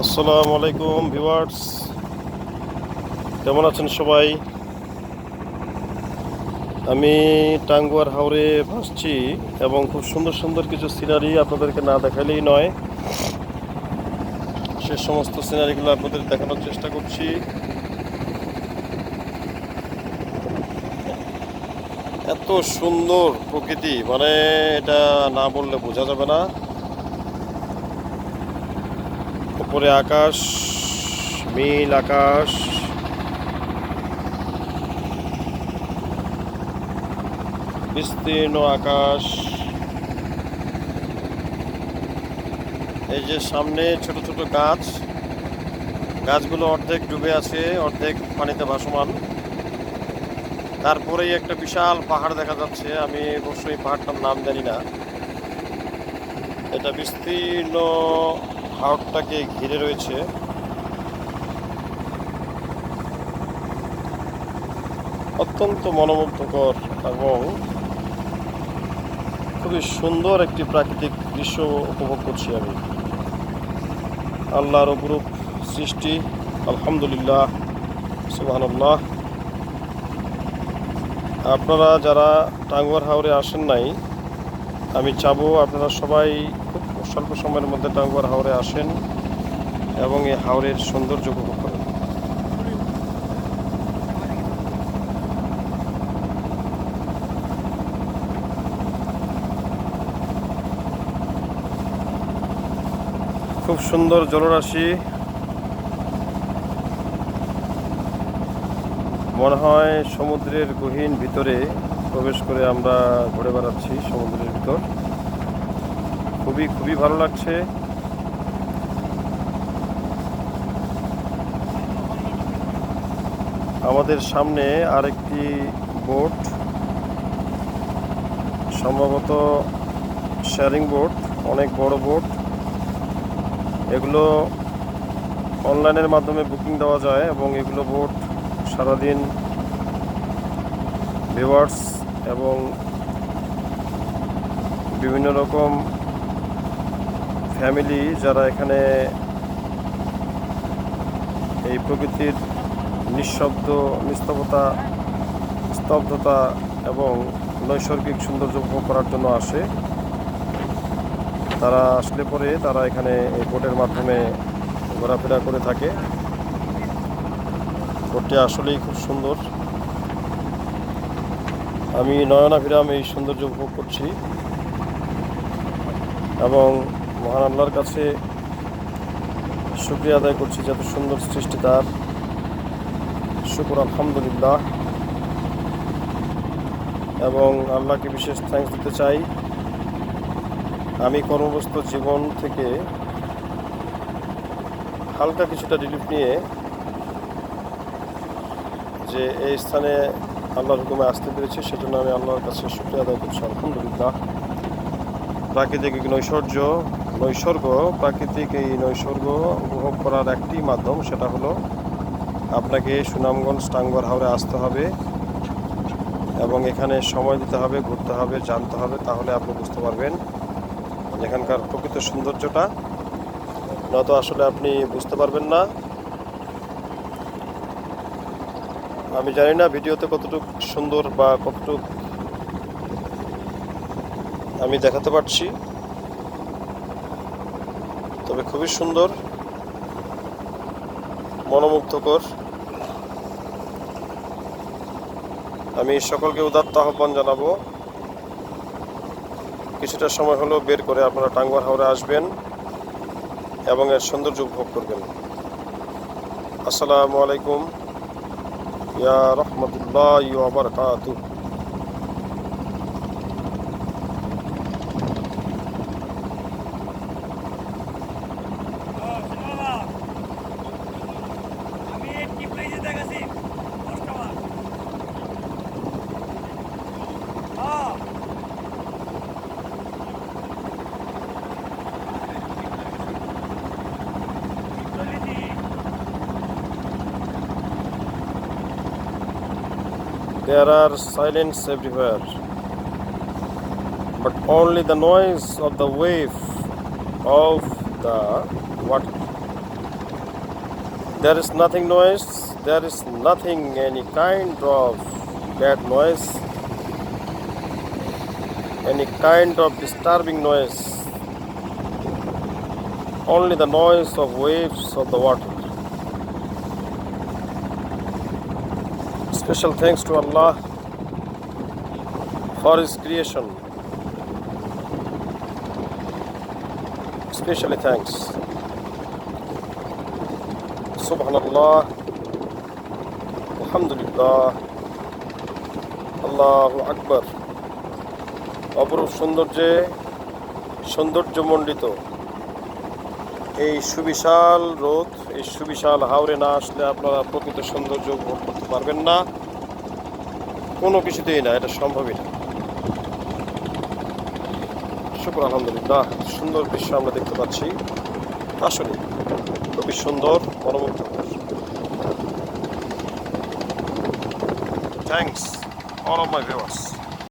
আসসালামু আলাইকুম ভিউয়ার্স, কেমন আছেন সবাই? আমি টাঙ্গুয়ার হাওরে ভাসছি এবং খুব সুন্দর সুন্দর কিছু সিনারি আপনাদেরকে না দেখালেই নয়। সে সমস্ত সিনারিগুলো আপনাদের দেখানোর চেষ্টা করছি। এত সুন্দর প্রকৃতি, মানে এটা না বললে বোঝা যাবে না। উপরে আকাশ, নীল আকাশ, বিস্তীর্ণ আকাশ। এই যে সামনে ছোট ছোট গাছ, গাছগুলো অর্ধেক ডুবে আছে, অর্ধেক পানিতে ভাসমান। তারপরেই একটা বিশাল পাহাড় দেখা যাচ্ছে। আমি অবশ্যই পাহাড়টার নাম জানি না। এটা বিস্তীর্ণ হাওরটাকে ঘিরে রয়েছে। অত্যন্ত মনোমুগ্ধকর এবং খুবই সুন্দর একটি প্রাকৃতিক দৃশ্য উপভোগ করছি আমি। আল্লাহর অপরূপ সৃষ্টি, আলহামদুলিল্লাহ, সুবহানাল্লাহ। আপনারা যারা টাঙ্গুয়ার হাওরে আসেন নাই, আমি চাবো আপনারা সবাই খুব স্বল্প সময়ের মধ্যে টাঙ্গুয়ার হাওরে আসেন এবং এই হাওরের সৌন্দর্য উপভোগ করেন। খুব সুন্দর জলরাশি, মনে হয় সমুদ্রের গহীন ভিতরে প্রবেশ করে আমরা ঘুরে বেড়াচ্ছি সমুদ্রের ভিতর। খুবই খুবই ভালো লাগছে। আমাদের সামনে আরেকটি বোট, সম্ভবত শেয়ারিং বোট, অনেক বড় বোট। এগুলো অনলাইনের মাধ্যমে বুকিং দেওয়া যায় এবং এগুলো বোট সারাদিন ভিউয়ার্স এবং বিভিন্ন রকম ফ্যামিলি যারা এখানে এই প্রকৃতির নিঃশব্দ, স্তব্ধতা এবং নৈসর্গিক সৌন্দর্য উপভোগ করার জন্য আসে। তারা আসলে পরে তারা এখানে এই বোটের মাধ্যমে ঘোরাফেরা করে থাকে। বোটটি আসলেই খুব সুন্দর। আমি নয়নাভিরাম এই সৌন্দর্য উপভোগ করছি এবং মহান আল্লাহর কাছে শুকরিয়া আদায় করছি যত সুন্দর সৃষ্টি তার। শুকর আলহামদুলিল্লাহ। এবং আল্লাহকে বিশেষ থ্যাঙ্কস দিতে চাই। আমি কর্মব্যস্ত জীবন থেকে হালকা কিছুটা রিলিফ নিয়ে যে এই স্থানে আল্লাহর হুকুমে আসতে পেরেছি, সেজন্য আমি আল্লাহর কাছে শুকরিয়া আদায় করছি আলহামদুলিল্লাহ। প্রাকৃতিক প্রাকৃতিক এই নৈসর্গ উপভোগ করার একটি মাধ্যম, সেটা হলো আপনাকে সুনামগঞ্জ টাঙ্গুয়ার হাওরে আসতে হবে এবং এখানে সময় দিতে হবে, ঘুরতে হবে, জানতে হবে। তাহলে আপনি বুঝতে পারবেন এখানকার প্রকৃত সৌন্দর্যটা, নয়তো আসলে আপনি বুঝতে পারবেন না। আমি জানি না ভিডিওতে কতটুকু সুন্দর বা কতটুকু আমি দেখাতে পারছি, তবে খুবই সুন্দর, মনোমুগ্ধকর। আমি সকলকে উদাত্ত আহ্বান জানাবো কিছুটা সময় হলেও বের করে আপনারা টাঙ্গুয়ার হাওরে আসবেন এবং এর সৌন্দর্য উপভোগ করবেন। আসসালামু আলাইকুম ইয়া রাহমাতুল্লাহি ওয়া বারাকাতুহু। There are silence everywhere, but only the noise of the wave of the water. There is nothing noise. There is nothing any kind of bad noise, any kind of disturbing noise. Only the noise of waves of the water. Special thanks to Allah for His creation. Especially thanks. Subhanallah, Alhamdulillah, Allahu Akbar. অপরূপ সৌন্দর্যমণ্ডিত এই সুবিশাল রোদ, এই সুবিশাল হাওরে না আসলে আপনারা প্রকৃত সৌন্দর্য উপভোগ করতে পারবেন না। কোনো কিছুতেই না, এটা সম্ভবই না। শুকর আলহামদুলিল্লাহ, সুন্দর দৃশ্য আমরা দেখতে পাচ্ছি। আসলে খুবই সুন্দর, মনোমুগ্ধকর। Thanks all of my viewers.